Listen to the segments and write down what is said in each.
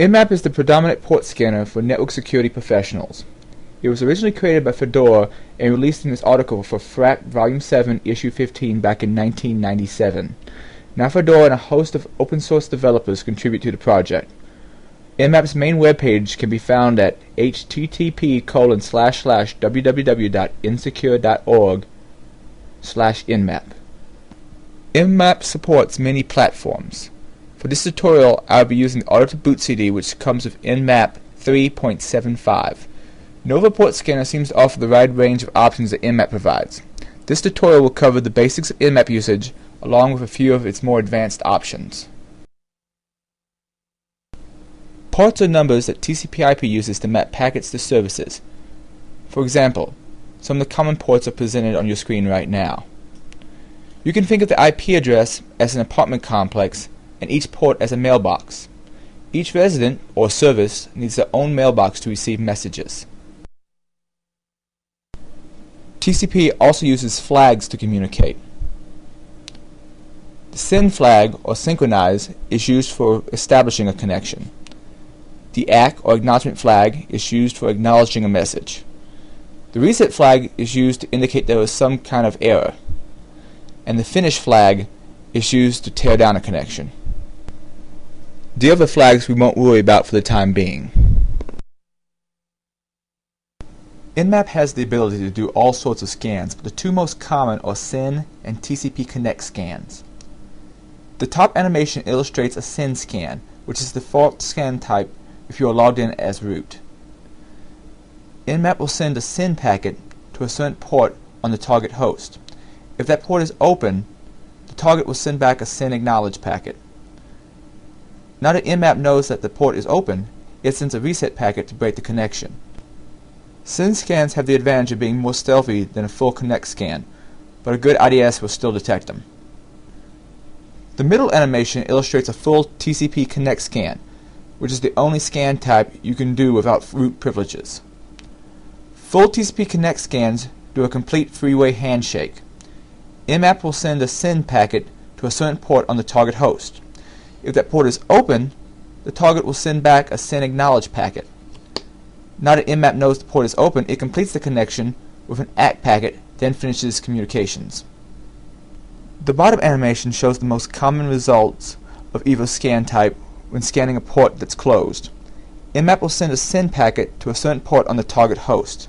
Nmap is the predominant port scanner for network security professionals. It was originally created by Fedora and released in this article for FRAC Volume 7, Issue 15 back in 1997. Now Fedora and a host of open source developers contribute to the project. Nmap's main webpage can be found at http://www.insecure.org/nmap. Nmap supports many platforms. For this tutorial, I will be using the Auto Boot CD, which comes with Nmap 3.75. Nova Port Scanner seems to offer the wide range of options that Nmap provides. This tutorial will cover the basics of Nmap usage, along with a few of its more advanced options. Ports are numbers that TCP/IP uses to map packets to services. For example, some of the common ports are presented on your screen right now. You can think of the IP address as an apartment complex and each port as a mailbox. Each resident or service needs their own mailbox to receive messages. TCP also uses flags to communicate. The send flag or synchronize is used for establishing a connection. The ACK or acknowledgement flag is used for acknowledging a message. The reset flag is used to indicate there was some kind of error. And the finish flag is used to tear down a connection. The other flags we won't worry about for the time being. Nmap has the ability to do all sorts of scans, but the two most common are SYN and TCP Connect scans. The top animation illustrates a SYN scan, which is the default scan type if you are logged in as root. Nmap will send a SYN packet to a certain port on the target host. If that port is open, the target will send back a SYN acknowledge packet. Now that Nmap knows that the port is open, it sends a reset packet to break the connection. SYN scans have the advantage of being more stealthy than a full connect scan, but a good IDS will still detect them. The middle animation illustrates a full TCP Connect scan, which is the only scan type you can do without root privileges. Full TCP Connect scans do a complete three-way handshake. Nmap will send a SYN packet to a certain port on the target host. If that port is open, the target will send back a SYN acknowledge packet. Now that Nmap knows the port is open, it completes the connection with an ACK packet, then finishes communications. The bottom animation shows the most common results of either scan type when scanning a port that's closed. Nmap will send a SYN packet to a certain port on the target host.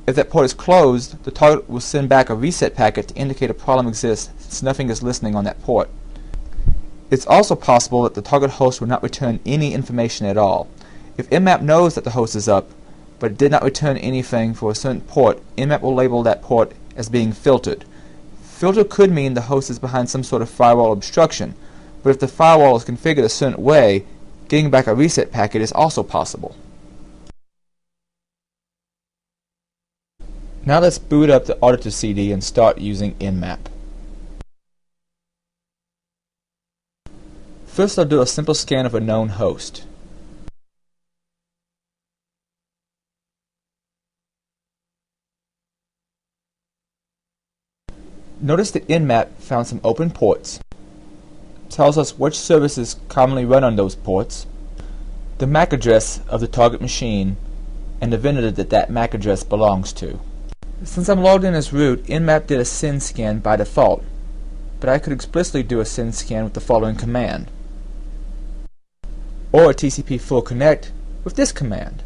If that port is closed, the target will send back a reset packet to indicate a problem exists since nothing is listening on that port. It's also possible that the target host will not return any information at all. If Nmap knows that the host is up, but it did not return anything for a certain port, Nmap will label that port as being filtered. Filter could mean the host is behind some sort of firewall obstruction, but if the firewall is configured a certain way, getting back a reset packet is also possible. Now let's boot up the Auditor CD and start using Nmap. First I'll do a simple scan of a known host. Notice that Nmap found some open ports, tells us which services commonly run on those ports, the MAC address of the target machine, and the vendor that that MAC address belongs to. Since I'm logged in as root, Nmap did a SYN scan by default, but I could explicitly do a SYN scan with the following command, or a TCP full connect with this command.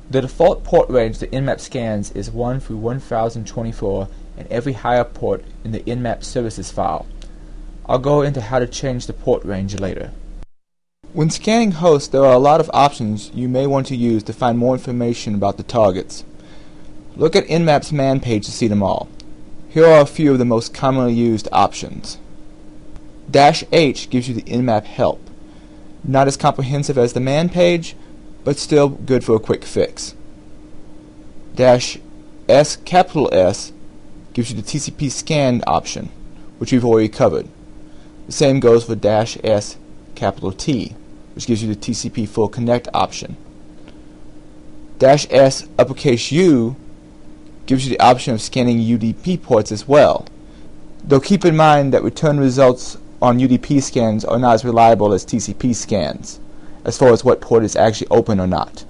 The default port range that Nmap scans is 1 through 1024 and every higher port in the Nmap services file. I'll go into how to change the port range later. When scanning hosts, there are a lot of options you may want to use to find more information about the targets. Look at Nmap's man page to see them all. Here are a few of the most commonly used options. -H gives you the Nmap help. Not as comprehensive as the man page, but still good for a quick fix. -S capital S gives you the TCP scan option, which we've already covered. The same goes for -S capital T, which gives you the TCP full connect option. -S uppercase U gives you the option of scanning UDP ports as well, though keep in mind that return results on UDP scans are not as reliable as TCP scans, as far as what port is actually open or not.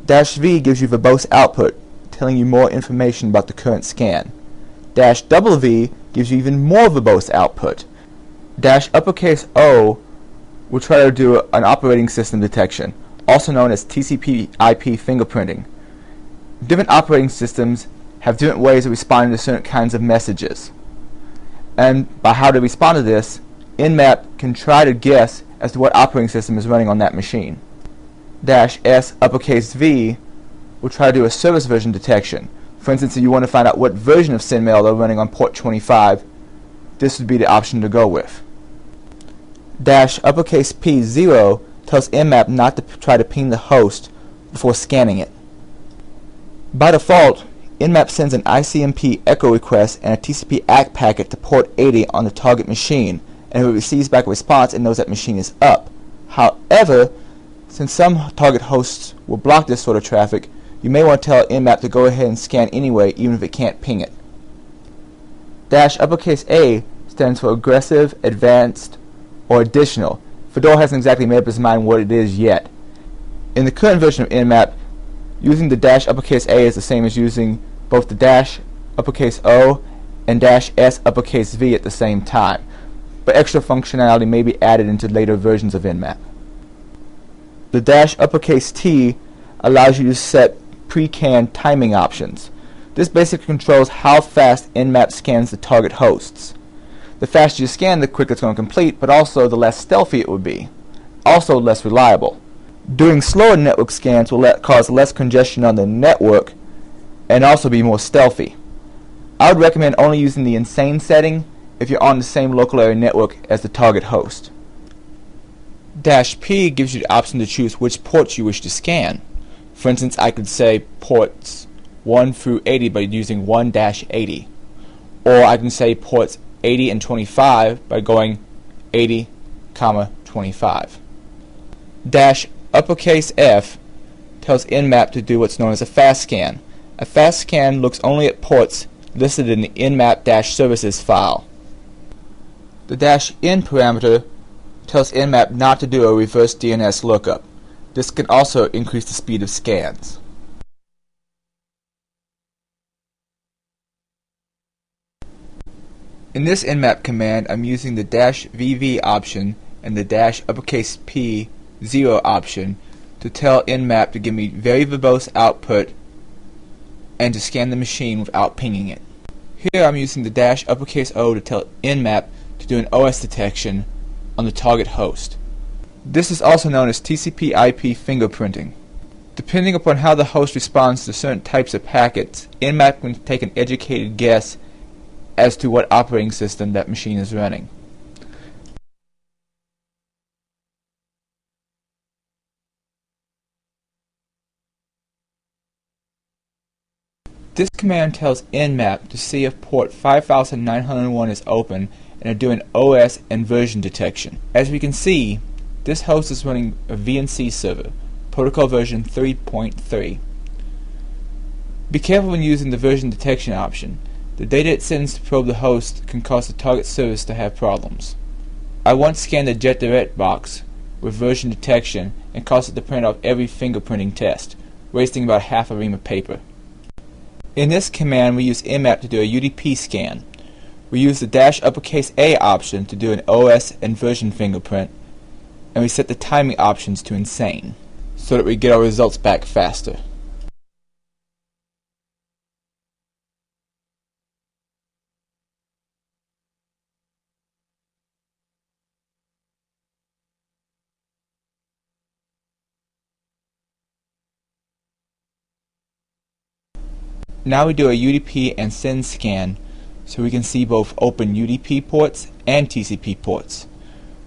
-V gives you verbose output, telling you more information about the current scan. -V gives you even more verbose output. -O will try to do an operating system detection, also known as TCP/IP fingerprinting. Different operating systems have different ways of responding to certain kinds of messages. And by how to respond to this, Nmap can try to guess as to what operating system is running on that machine. -V will try to do a service version detection. For instance, if you want to find out what version of SendMail they're running on port 25, this would be the option to go with. -P0 tells Nmap not to try to ping the host before scanning it. By default, Nmap sends an ICMP echo request and a TCP ACK packet to port 80 on the target machine, and if it receives back a response, it knows that machine is up. However, since some target hosts will block this sort of traffic, you may want to tell Nmap to go ahead and scan anyway, even if it can't ping it. -A stands for aggressive, advanced, or additional. Fedora hasn't exactly made up its mind what it is yet. In the current version of Nmap, using the -A is the same as using both the -O and -S_V at the same time, but extra functionality may be added into later versions of Nmap. The -T allows you to set pre-canned timing options. This basically controls how fast Nmap scans the target hosts. The faster you scan, the quicker it's going to complete, but also the less stealthy it would be. Also less reliable. Doing slower network scans will cause less congestion on the network and also be more stealthy. I would recommend only using the insane setting if you're on the same local area network as the target host. -P gives you the option to choose which ports you wish to scan. For instance, I could say ports 1 through 80 by using 1-80. Or I can say ports 80 and 25 by going 80, 25. -F tells Nmap to do what's known as a fast scan. A fast scan looks only at ports listed in the nmap-services file. The -N parameter tells Nmap not to do a reverse DNS lookup. This can also increase the speed of scans. In this Nmap command, I'm using the -VV option and the -P0 option to tell Nmap to give me very verbose output and to scan the machine without pinging it. Here I'm using the -O to tell Nmap to do an OS detection on the target host. This is also known as TCP/IP fingerprinting. Depending upon how the host responds to certain types of packets, Nmap can take an educated guess as to what operating system that machine is running. This command tells Nmap to see if port 5901 is open and to do an OS and version detection. As we can see, this host is running a VNC server, protocol version 3.3. Be careful when using the version detection option. The data it sends to probe the host can cause the target service to have problems. I once scanned the JetDirect box with version detection and caused it to print off every fingerprinting test, wasting about half a ream of paper. In this command, we use Nmap to do a UDP scan. We use the -A option to do an OS and version fingerprint, and we set the timing options to insane, so that we get our results back faster. Now we do a UDP and send scan so we can see both open UDP ports and TCP ports.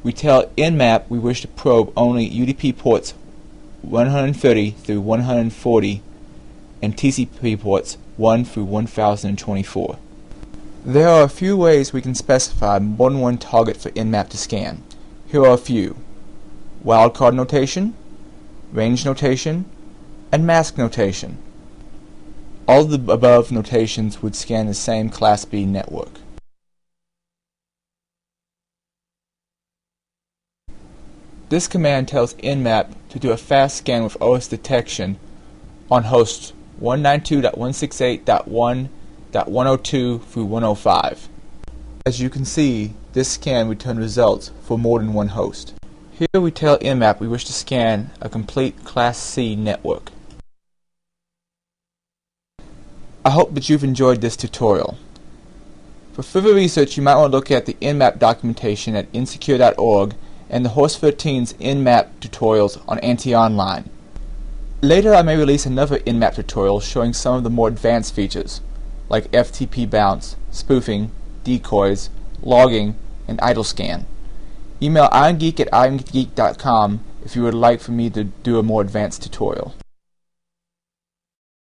We tell Nmap we wish to probe only UDP ports 130 through 140 and TCP ports 1 through 1024. There are a few ways we can specify more than one target for Nmap to scan. Here are a few: wildcard notation, range notation, and mask notation. All of the above notations would scan the same Class B network. This command tells Nmap to do a fast scan with OS detection on hosts 192.168.1.102 through 105. As you can see, this scan returned results for more than one host. Here we tell Nmap we wish to scan a complete Class C network. I hope that you've enjoyed this tutorial. For further research, you might want to look at the Nmap documentation at insecure.org and the Horse 13's Nmap tutorials on Anti-Online. Later I may release another Nmap tutorial showing some of the more advanced features, like FTP bounce, spoofing, decoys, logging, and idle scan. Email irongeek@irongeek.com if you would like for me to do a more advanced tutorial.